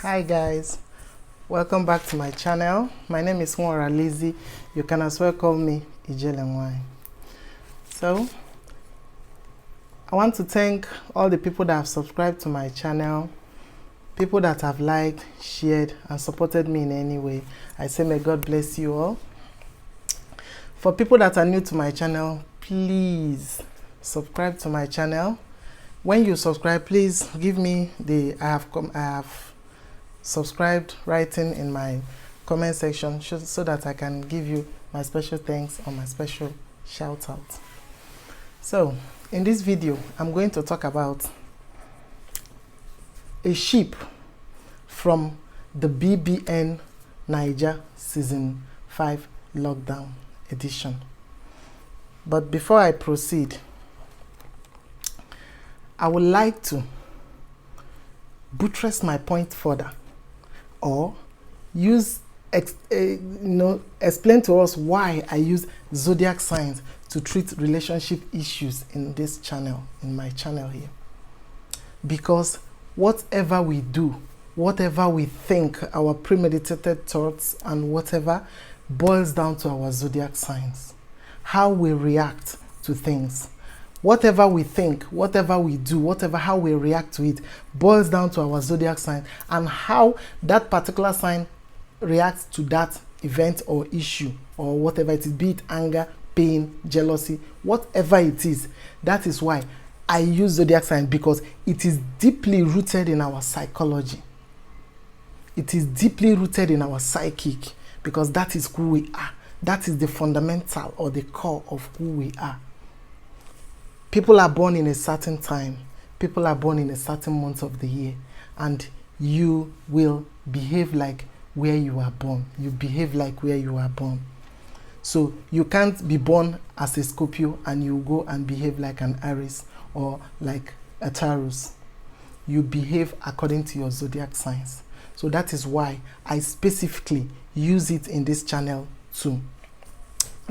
Hi guys, welcome back to my channel. My name is Nwora Lizzie. You can as well call me Ijelenwai. So I want to thank all the people that have subscribed to my channel, people that have liked, shared and supported me in any way. I say may God bless you all. For people that are new to my channel, please subscribe to my channel. When you subscribe, please give me the I have subscribed writing in my comment section so that I can give you my special thanks or my special shout out. So in this video I'm going to talk about a ship from the BBN Naija season 5 lockdown edition. But before I proceed, I would like to buttress my point further, or explain to us why I use zodiac signs to treat relationship issues in this channel, in my channel here. Because whatever we do, whatever we think, our premeditated thoughts and whatever boils down to our zodiac signs. How we react to things. Whatever we think, whatever we do, how we react to it boils down to our zodiac sign and how that particular sign reacts to that event or issue or whatever it is, be it anger, pain, jealousy, whatever it is. That is why I use zodiac sign, because it is deeply rooted in our psychology. It is deeply rooted in our psychic, because that is who we are. That is the fundamental or the core of who we are. People are born in a certain time. People are born in a certain month of the year. And you will behave like where you are born. You behave like where you are born. So you can't be born as a Scorpio and you go and behave like an Aries or like a Taurus. You behave according to your zodiac signs. So that is why I specifically use it in this channel to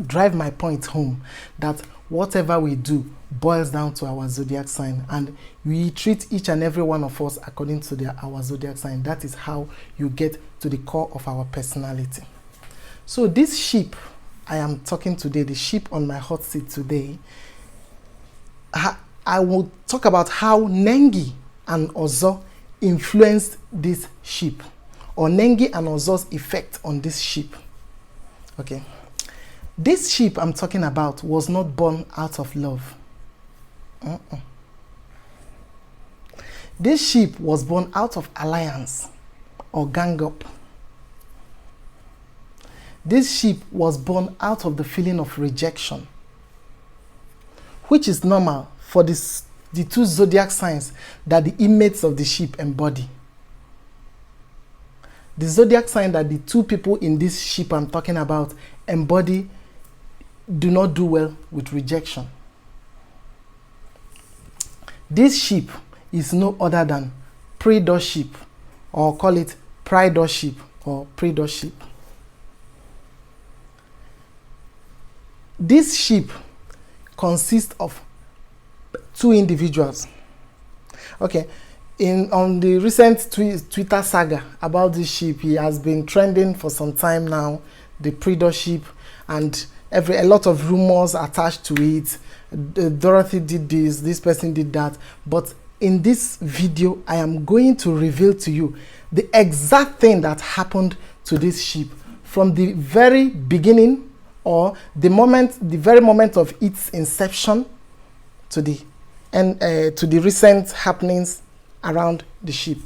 drive my point home, that whatever we do boils down to our zodiac sign, and we treat each and every one of us according to our zodiac sign. That is how you get to the core of our personality. So this ship I am talking today, the ship on my hot seat today, I will talk about how Nengi and Ozo influenced this ship, or Nengi and Ozo's effect on this ship. Okay. This ship I'm talking about was not born out of love. This ship was born out of alliance or gang up. This ship was born out of the feeling of rejection, which is normal for the two zodiac signs that the inmates of the ship embody. The zodiac sign that the two people in this ship I'm talking about embody do not do well with rejection. This ship is no other than predatorship, or call it prideurship or predatorship. This ship consists of two individuals. Okay, on the recent Twitter saga about this ship, he has been trending for some time now, the predatorship, and a lot of rumors attached to it. Dorothy did this person did that. But in this video, I am going to reveal to you the exact thing that happened to this ship from the very beginning, or the very moment of its inception to the recent happenings around the ship.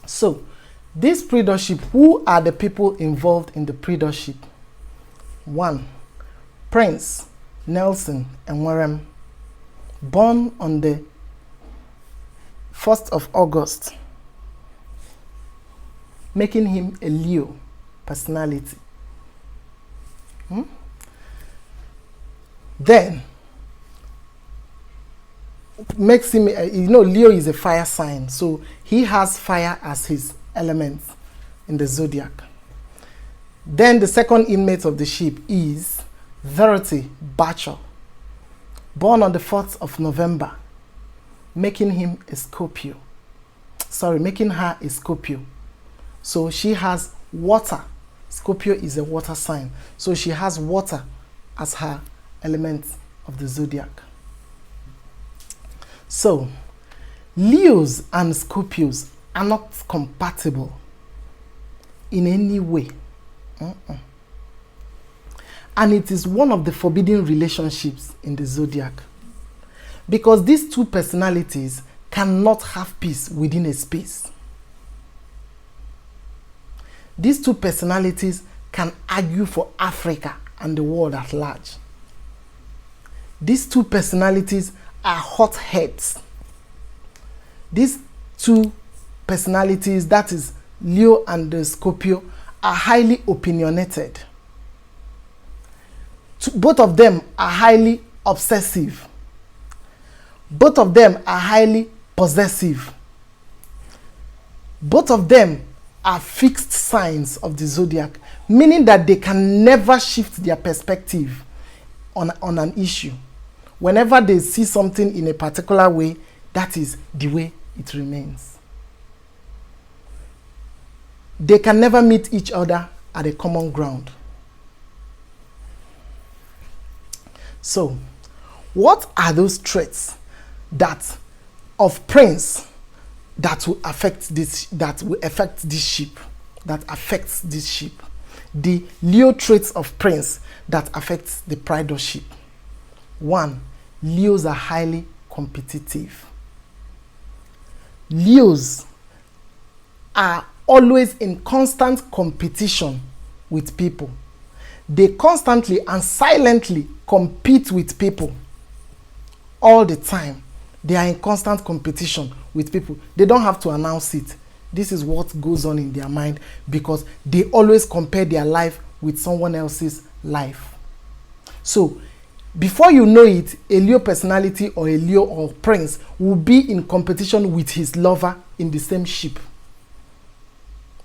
So this predatorship, who are the people involved in the predatorship? 1. Prince Nelson Enwerem, born on the 1st of August, making him a Leo personality. Then makes him, Leo is a fire sign, so he has fire as his element in the zodiac. Then the second inmate of the ship is Verity Bachelor, born on the 4th of November, making him a Scorpio. making her a Scorpio. So she has water. Scorpio is a water sign. So she has water as her element of the zodiac. So Leos and Scorpios are not compatible in any way. And it is one of the forbidden relationships in the zodiac, because these two personalities cannot have peace within a space. These two personalities can argue for Africa and the world at large. These two personalities are hotheads. These two personalities, that is Leo and the Scorpio, are highly opinionated. Both of them are highly obsessive. Both of them are highly possessive. Both of them are fixed signs of the zodiac, meaning that they can never shift their perspective on an issue. Whenever they see something in a particular way, that is the way it remains. They can never meet each other at a common ground. So, what are those traits that of Prince that will affect this ship? The Leo traits of Prince that affects the pride of ship. 1. Leos are highly competitive. Leos are always in constant competition with people. They constantly and silently compete with people all the time. They are in constant competition with people. They don't have to announce it. This is what goes on in their mind, because they always compare their life with someone else's life. So, before you know it, a Leo personality or a Leo or Prince will be in competition with his lover in the same ship,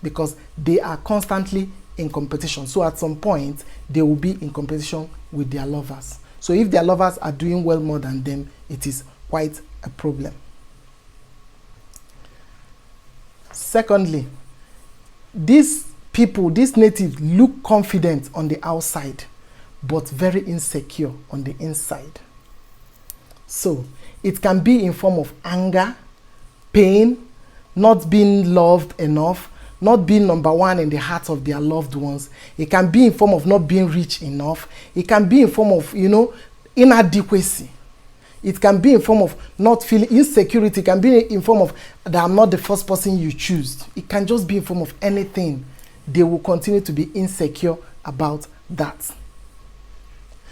because they are constantly in competition. So at some point, they will be in competition with their lovers. So if their lovers are doing well more than them, it is quite a problem. Secondly, these people, these natives, look confident on the outside, but very insecure on the inside. So it can be in form of anger, pain, not being loved enough, not being number one in the hearts of their loved ones. It can be in form of not being rich enough. It can be in form of, inadequacy. It can be in form of not feeling insecurity. It can be in form of that I'm not the first person you choose. It can just be in form of anything. They will continue to be insecure about that.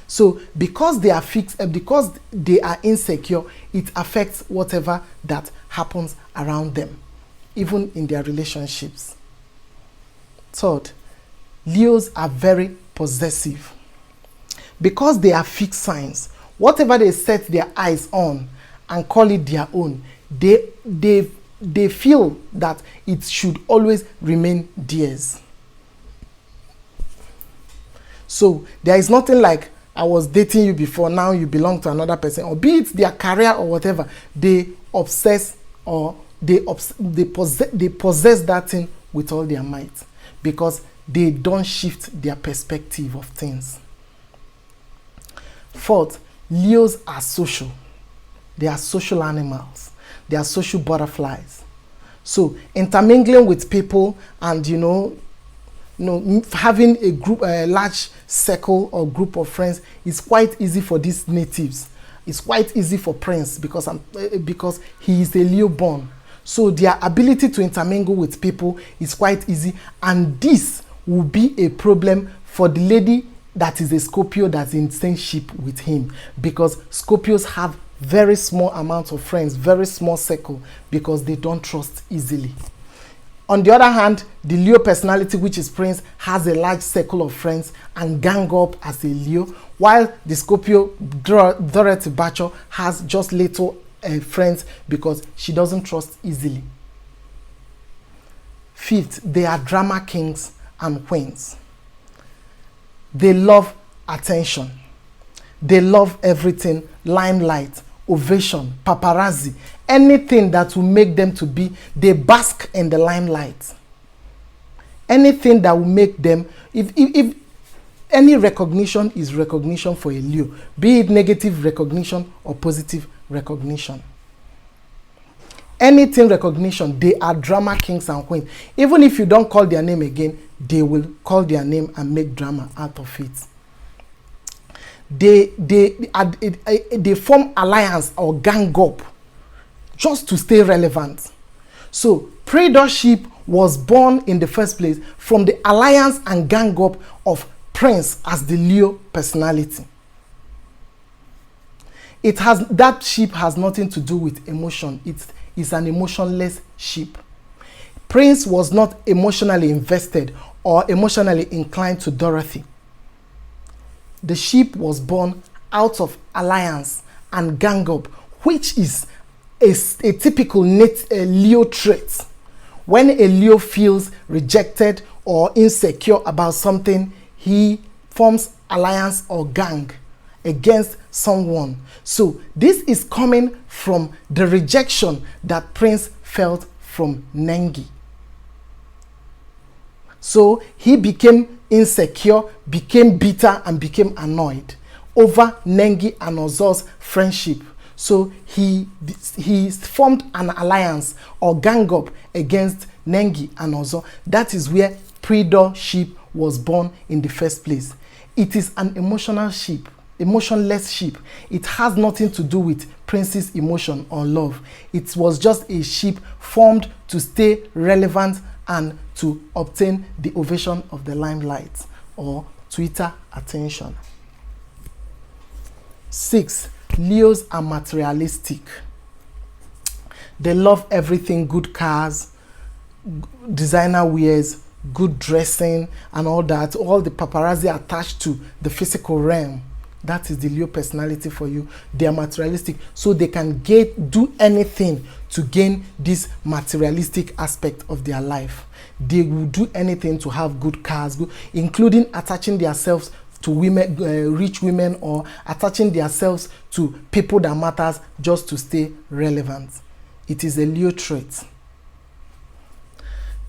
So because they are fixed, because they are insecure, it affects whatever that happens around them, even in their relationships. Third, Leos are very possessive. Because they are fixed signs, whatever they set their eyes on and call it their own, they feel that it should always remain theirs. So there is nothing like, I was dating you before, now you belong to another person, or be it their career or whatever. They obsess, or they possess that thing with all their might, because they don't shift their perspective of things. Fourth, Leos are social. They are social animals. They are social butterflies. So intermingling with people and having a large circle or group of friends is quite easy for these natives. It's quite easy for Prince because he is a Leo born. So their ability to intermingle with people is quite easy, and this will be a problem for the lady that is a Scorpio that's in same ship with him, because Scorpios have very small amounts of friends, very small circle, because they don't trust easily. On the other hand, the Leo personality, which is Prince, has a large circle of friends and gang up as a Leo, while the Scorpio, Dorothy Bacho, has just little friends because she doesn't trust easily. Fifth, they are drama kings and queens. They love attention. They love everything, limelight, ovation, paparazzi, anything that will make them to be, they bask in the limelight. Anything that will make them, if any recognition is recognition for a Leo, be it negative recognition or positive recognition. Anything recognition, they are drama kings and queens. Even if you don't call their name again, they will call their name and make drama out of it. They form alliance or gang up just to stay relevant. So Praetorship was born in the first place from the alliance and gang up of Prince as the Leo personality. That ship has nothing to do with emotion. It's an emotionless ship. Prince was not emotionally invested or emotionally inclined to Dorothy. The ship was born out of alliance and gang up, which is a typical Leo trait. When a Leo feels rejected or insecure about something, he forms alliance or gang against someone. So this is coming from the rejection that Prince felt from Nengi. So he became insecure, became bitter, and became annoyed over Nengi and Ozo's friendship. So he formed an alliance or gang up against Nengi and Ozo. That is where Praetorship was born in the first place. It is an emotional ship, emotionless ship. It has nothing to do with Prince's emotion or love. It was just a ship formed to stay relevant and to obtain the ovation of the limelight or Twitter attention. 6. Leos are materialistic. They love everything, good cars, designer wears, good dressing, and all that. All the paparazzi attached to the physical realm. That is the Leo personality for you. They are materialistic, so they can do anything to gain this materialistic aspect of their life. They will do anything to have good cars, including attaching themselves to women, rich women, or attaching themselves to people that matters just to stay relevant. It is a Leo trait.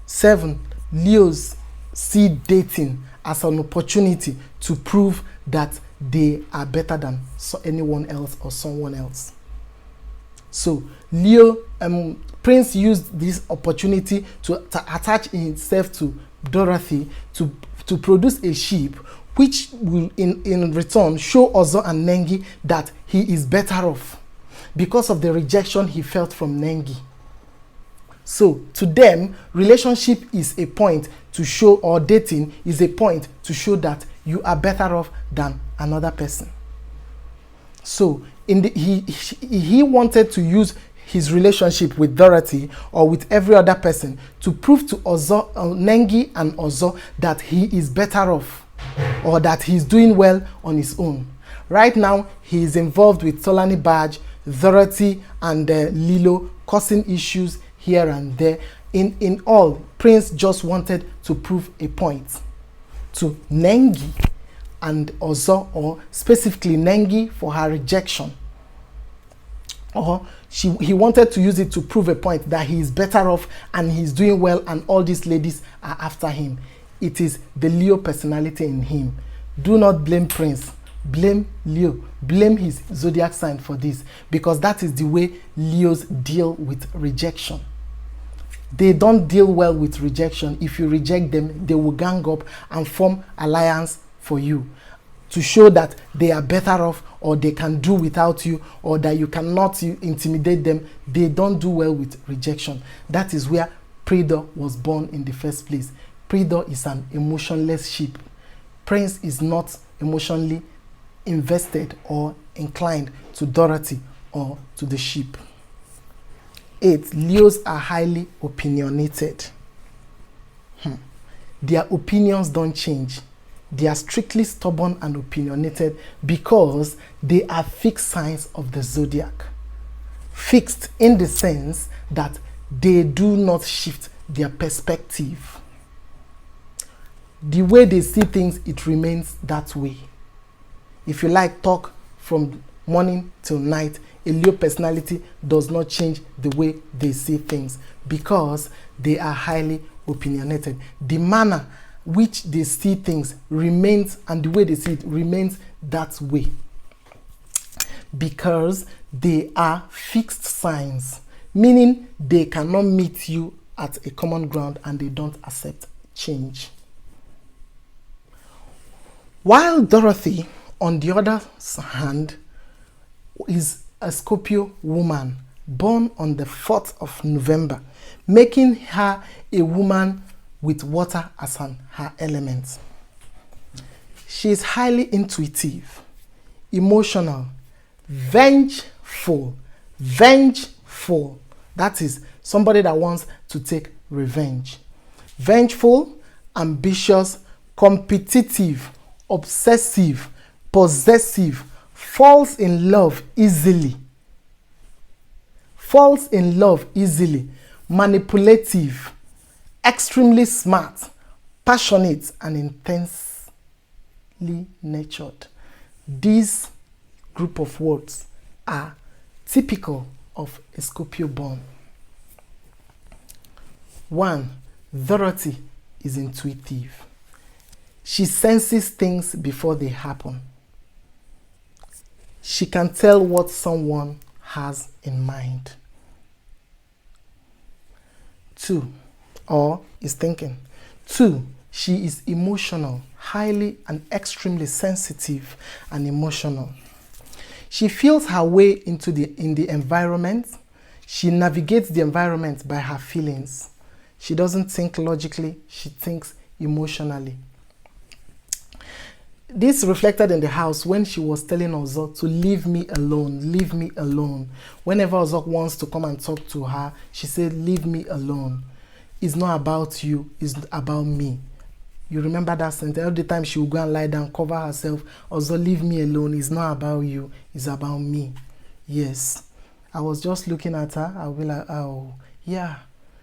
7. Leos see dating as an opportunity to prove that they are better than anyone else or someone else. So Prince used this opportunity to attach himself to Dorothy to produce a ship which will in return show Ozo and Nengi that he is better off because of the rejection he felt from Nengi. So to them, relationship is a point to show, or dating is a point to show that you are better off than another person. So he wanted to use his relationship with Dorothy or with every other person to prove to Ozo, Nengi and Ozo that he is better off or that he's doing well on his own. Right now, he is involved with Tolani Badge, Dorothy, and Lilo, causing issues here and there. In all, Prince just wanted to prove a point to Nengi and Ozo, or specifically Nengi for her rejection. Or he wanted to use it to prove a point that he is better off and he's doing well and all these ladies are after him. It is the Leo personality in him. Do not blame Prince. Blame Leo. Blame his zodiac sign for this, because that is the way Leos deal with rejection. They don't deal well with rejection. If you reject them, they will gang up and form alliance for you to show that they are better off, or they can do without you, or that you cannot intimidate them. They don't do well with rejection. That is where Praetor was born in the first place. Praetor is an emotionless ship. Prince is not emotionally invested or inclined to Dorothy or to the ship. 8. Leos are highly opinionated. Their opinions don't change. They are strictly stubborn and opinionated because they are fixed signs of the zodiac. Fixed in the sense that they do not shift their perspective. The way they see things, it remains that way. If you like, talk from morning till night, a Leo personality does not change the way they see things, because they are highly opinionated. The manner which they see things remains, and the way they see it remains that way, because they are fixed signs, meaning they cannot meet you at a common ground and they don't accept change. While Dorothy, on the other hand, is a Scorpio woman born on the 4th of November, making her a woman with water as her element. She is highly intuitive, emotional, vengeful. That is somebody that wants to take revenge. Vengeful, ambitious, competitive, obsessive, possessive, falls in love easily, manipulative, extremely smart, passionate, and intensely nurtured. These group of words are typical of a Scorpio born. 1. Dorothy is intuitive. She senses things before they happen. She can tell what someone has in mind. 2. Or is thinking. 2. She is emotional, highly and extremely sensitive and emotional. She feels her way in the environment. She navigates the environment by her feelings. She doesn't think logically, she thinks emotionally. This reflected in the house when she was telling Ozo to leave me alone, leave me alone. Whenever Ozo wants to come and talk to her, she said, leave me alone. It's not about you, it's about me. You remember that sentence? Every time she would go and lie down, cover herself, Ozo, leave me alone. It's not about you, it's about me. Yes. I was just looking at her, I'll be like, oh, yeah.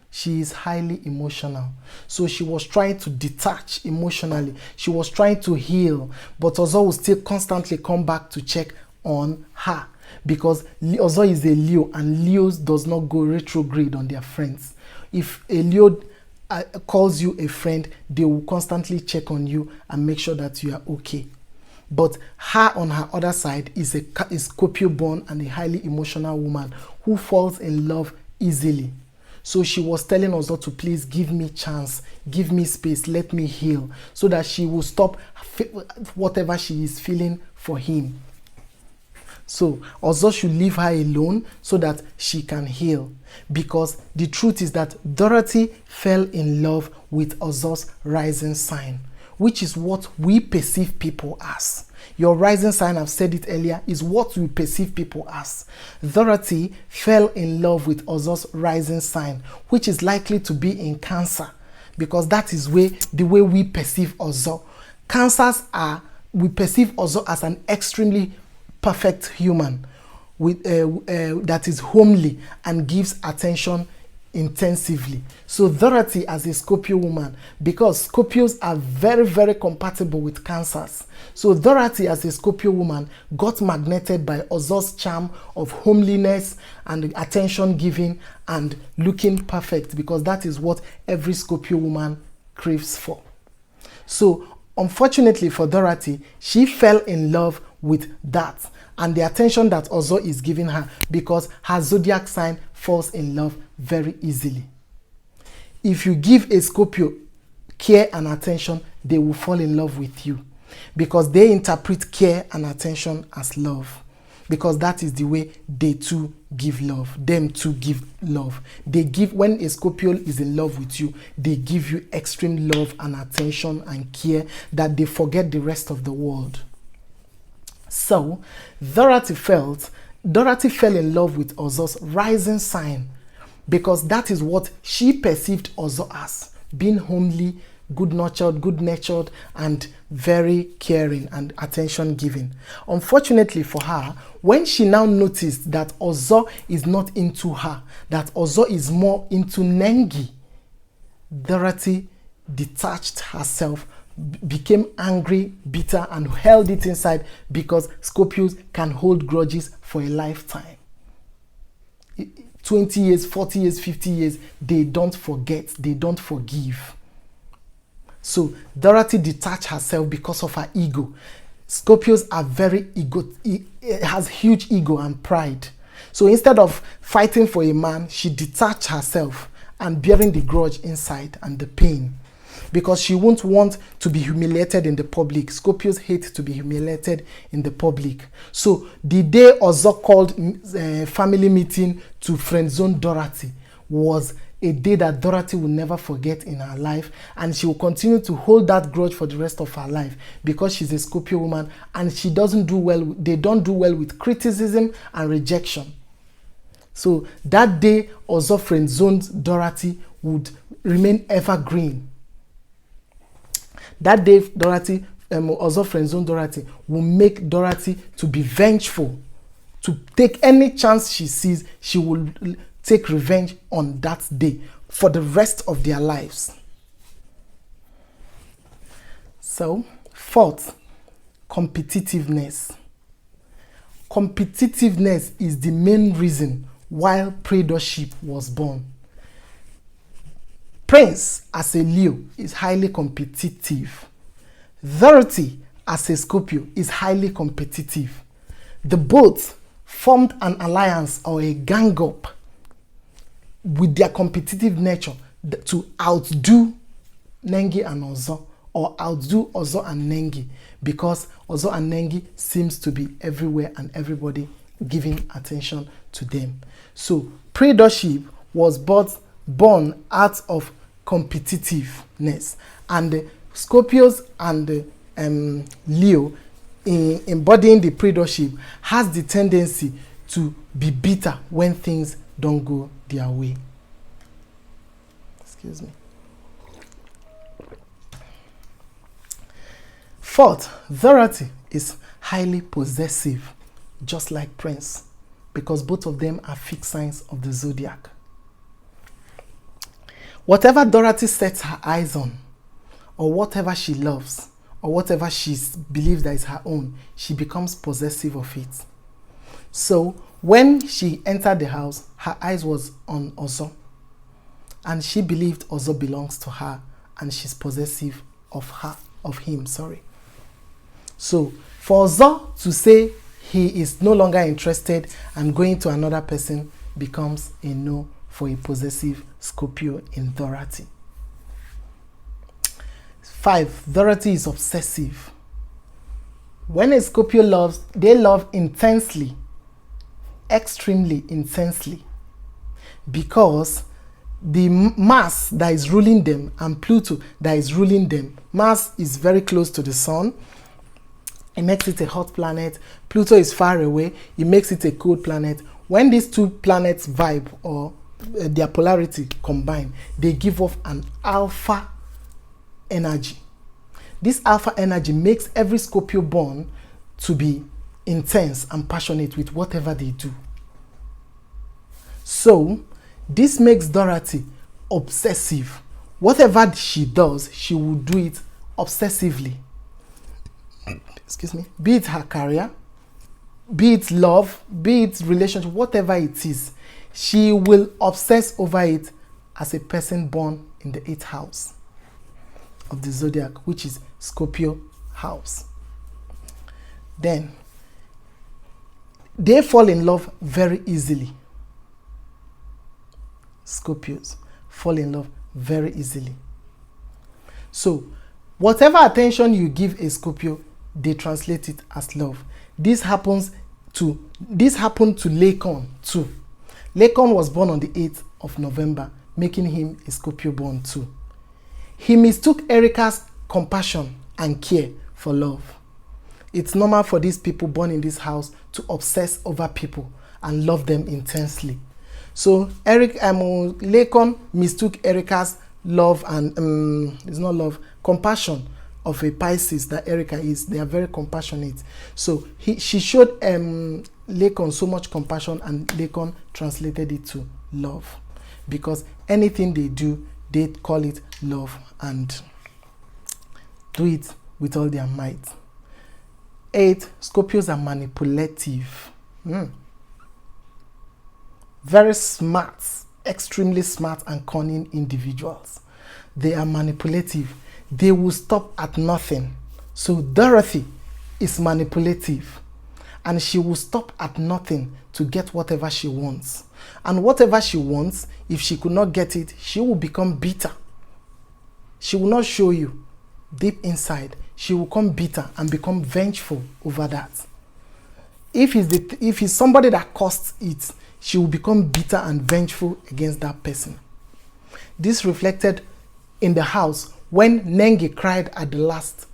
She is highly emotional. So she was trying to detach emotionally. She was trying to heal. But Ozo will still constantly come back to check on her. Because Ozo is a Leo, and Leos does not go retrograde on their friends. If a Leo calls you a friend, they will constantly check on you and make sure that you are okay. But her, on her other side, is a Scorpio born and a highly emotional woman who falls in love easily. So she was telling Ozo to please give me chance, give me space, let me heal, so that she will stop whatever she is feeling for him. So Ozo should leave her alone so that she can heal. Because the truth is that Dorothy fell in love with Ozo's rising sign, which is what we perceive people as. Your rising sign, I've said it earlier, is what we perceive people as. Dorothy fell in love with Ozo's rising sign, which is likely to be in Cancer, because that is the way we perceive Ozo. We perceive Ozo as an extremely perfect human that is homely and gives attention intensively. So Dorothy, as a Scorpio woman, because Scorpios are very, very compatible with Cancers, so Dorothy, as a Scorpio woman, got magneted by Ozo's charm of homeliness and attention giving and looking perfect, because that is what every Scorpio woman craves for. So unfortunately for Dorothy, she fell in love with that and the attention that Ozo is giving her, because her zodiac sign falls in love very easily. If you give a Scorpio care and attention, they will fall in love with you, because they interpret care and attention as love, because that is the way they too give love. Them too give love. They give, when a Scorpio is in love with you, they give you extreme love and attention and care that they forget the rest of the world. So Dorothy fell in love with Ozo's rising sign, because that is what she perceived Ozo as, being homely, good-natured, and very caring and attention-giving. Unfortunately for her, when she now noticed that Ozo is not into her, that Ozo is more into Nengi, Dorothy detached herself, became angry, bitter, and held it inside, because Scorpios can hold grudges for a lifetime. 20 years, 40 years, 50 years, they don't forget, they don't forgive. So Dorothy detached herself because of her ego. Scorpios are very has huge ego and pride. So instead of fighting for a man, she detached herself and bearing the grudge inside and the pain, because she won't want to be humiliated in the public. Scorpios hate to be humiliated in the public. So the day Ozo called family meeting to friend zone Dorothy was a day that Dorothy will never forget in her life, and she will continue to hold that grudge for the rest of her life, because she's a Scorpio woman and she doesn't do well. They don't do well with criticism and rejection. So that day Ozo friend zoned Dorothy would remain evergreen. That day Dorothy Ozo friend zoned Dorothy will make Dorothy to be vengeful, to take any chance she sees. She will take revenge on that day for the rest of their lives. So, fourth, competitiveness. Competitiveness is the main reason why Praetorship was born. Prince, as a Leo, is highly competitive. Dorothy, as a Scorpio, is highly competitive. The both formed an alliance or a gang up with their competitive nature to outdo Nengi and Ozo, or outdo Ozo and Nengi, because Ozo and Nengi seems to be everywhere and everybody giving attention to them. So Praetorship was born out of competitiveness, and the Scorpios and the Leo embodying the Praetorship has the tendency to be bitter when things don't go their way. Excuse me. Fourth, Dorothy is highly possessive, just like Prince, because both of them are fixed signs of the zodiac. Whatever Dorothy sets her eyes on, or whatever she loves, or whatever she believes that is her own, she becomes possessive of it. So when she entered the house, her eyes was on Ozo, and she believed Ozo belongs to her, and she's possessive of him. So for Ozo to say he is no longer interested and going to another person becomes a no for a possessive Scorpio in Dorothy. 5. Dorothy is obsessive. When a Scorpio loves, they love intensely, extremely intensely, because the Mars that is ruling them and Pluto that is ruling them, Mars is very close to the Sun. It makes it a hot planet. Pluto is far away. It makes it a cold planet. When these two planets vibe, or their polarity combine, they give off an alpha energy. This alpha energy makes every Scorpio born to be intense and passionate with whatever they do. So this makes Dorothy obsessive. Whatever she does, she will do it obsessively. Excuse me. Be it her career, be it love, be it relationship, whatever it is, she will obsess over it as a person born in the 8th house of the zodiac, which is Scorpio house. Then they fall in love very easily. Scorpios fall in love very easily. So whatever attention you give a Scorpio, they translate it as love. This happened to Lakon too. Lakon was born on the 8th of November, making him a Scorpio born too. He mistook Erica's compassion and care for love. It's normal for these people born in this house to obsess over people and love them intensely. So Lakon mistook Erica's love and it's not love, compassion of a Pisces that Erica is. They are very compassionate. So she showed Lakon so much compassion, and Lakon translated it to love, because anything they do, they call it love and do it with all their might. 8. Scorpios are manipulative. very smart, extremely smart and cunning individuals. They are manipulative. They will stop at nothing. So Dorothy is manipulative, and she will stop at nothing to get whatever she wants. And whatever she wants, if she could not get it, she will become bitter. She will not show you. Deep inside, she will become bitter and become vengeful over that. If it's somebody that caused it, she will become bitter and vengeful against that person. This reflected in the house when Nengi cried at the last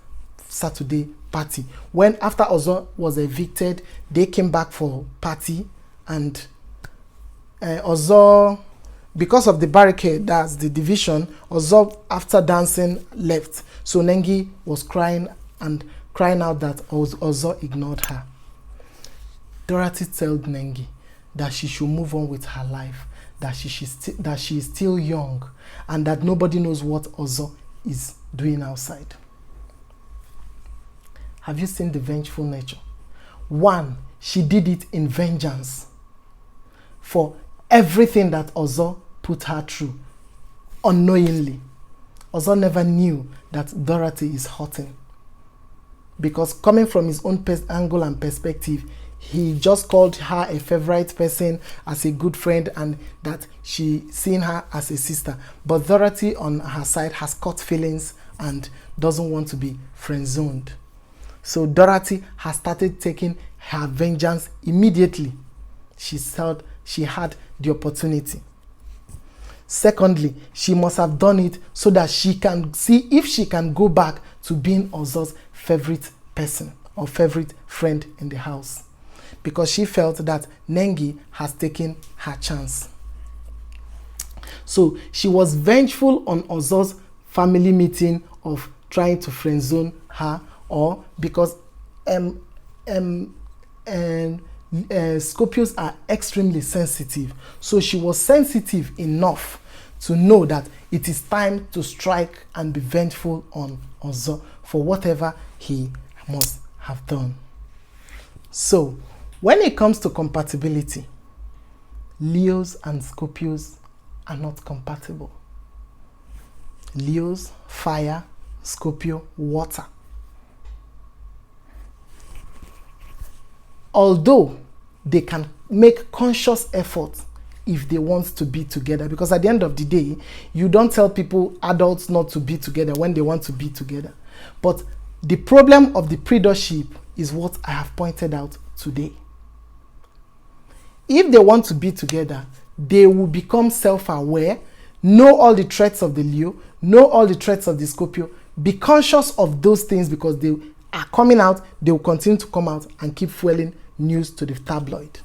Saturday party. When after Ozo was evicted, they came back for party, and Ozo, because of the barricade, that's the division, Ozo after dancing left. So Nengi was crying out that Ozo ignored her. Dorothy told Nengi that she should move on with her life, that she is still young, and that nobody knows what Ozo is doing outside. Have you seen the vengeful nature? One, she did it in vengeance for everything that Ozo put her through unknowingly. Ozo never knew that Dorothy is hurting, because coming from his own angle and perspective, he just called her a favorite person, as a good friend, and that she seen her as a sister. But Dorothy on her side has caught feelings and doesn't want to be friend-zoned. So Dorothy has started taking her vengeance immediately. She felt she had the opportunity. Secondly, she must have done it so that she can see if she can go back to being Ozo's favorite person or favorite friend in the house, because she felt that Nengi has taken her chance. So she was vengeful on Ozo's family meeting of trying to friend zone her, or because Scorpios are extremely sensitive. So she was sensitive enough to know that it is time to strike and be vengeful on Ozo for whatever he must have done. So when it comes to compatibility, Leos and Scorpios are not compatible. Leos, fire; Scorpio, water. Although they can make conscious effort if they want to be together, because at the end of the day, you don't tell people, adults, not to be together when they want to be together. But the problem of the predatorship is what I have pointed out today. If they want to be together, they will become self-aware, know all the traits of the Leo, know all the traits of the Scorpio, be conscious of those things, because they are coming out, they will continue to come out and keep fueling news to the tabloid.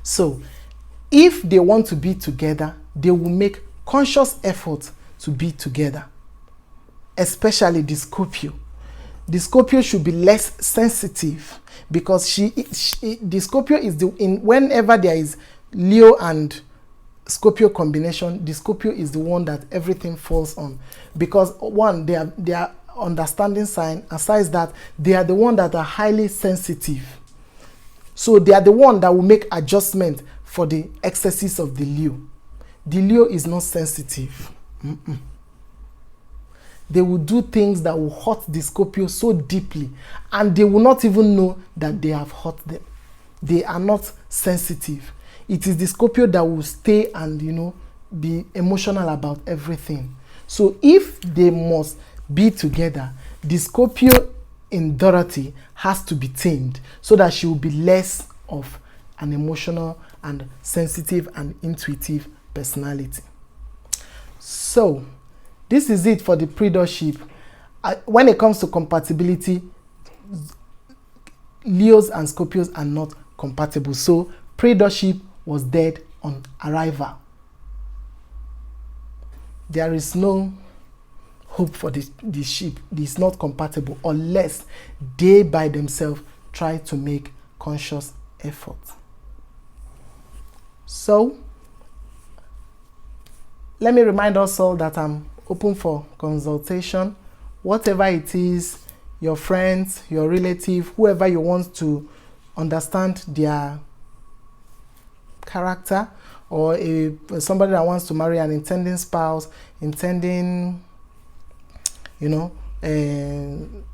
So if they want to be together, they will make conscious effort to be together, especially the Scorpio. The Scorpio should be less sensitive, because the Scorpio is whenever there is Leo and Scorpio combination, the Scorpio is the one that everything falls on, because one, they are understanding sign. Aside that, they are the one that are highly sensitive. So they are the one that will make adjustment for the excesses of the Leo. The Leo is not sensitive. They will do things that will hurt the Scorpio so deeply, and they will not even know that they have hurt them. They are not sensitive. It is the Scorpio that will stay and be emotional about everything. So if they must be together, the Scorpio in Dorothy has to be tamed so that she will be less of an emotional and sensitive and intuitive personality. So this is it for the predatorship. When it comes to compatibility, Leos and Scorpios are not compatible. So predatorship was dead on arrival. There is no hope for the ship. It's not compatible unless they by themselves try to make conscious effort. So let me remind us all that I'm open for consultation. Whatever it is, your friends, your relative, whoever you want to understand their character, or somebody that wants to marry an intending spouse, intending, you know,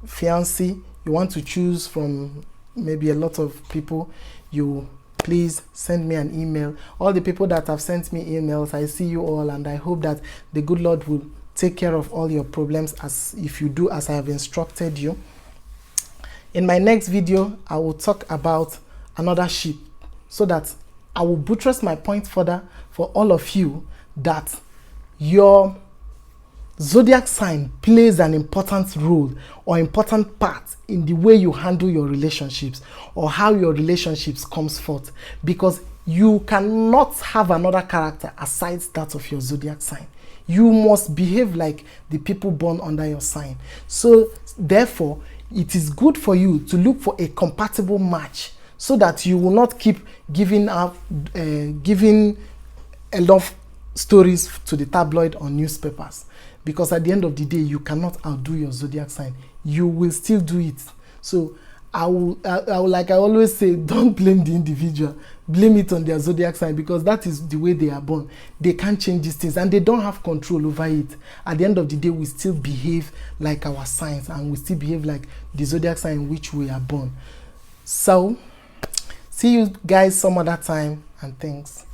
fiancé, you want to choose from maybe a lot of people, you please send me an email. All the people that have sent me emails, I see you all, and I hope that the good Lord will take care of all your problems as if you do as I have instructed you. In my next video, I will talk about another sheep, so that I will buttress my point further for all of you that your zodiac sign plays an important role or important part in the way you handle your relationships or how your relationships comes forth, because you cannot have another character aside that of your zodiac sign. You must behave like the people born under your sign. So therefore, it is good for you to look for a compatible match, so that you will not keep giving enough stories to the tabloid or newspapers, because at the end of the day, you cannot outdo your zodiac sign. You will still do it. So I will, like I always say, don't blame the individual, blame it on their zodiac sign, because that is the way they are born. They can't change these things, and they don't have control over it. At the end of the day, we still behave like our signs, and we still behave like the zodiac sign in which we are born. So see you guys some other time, and thanks.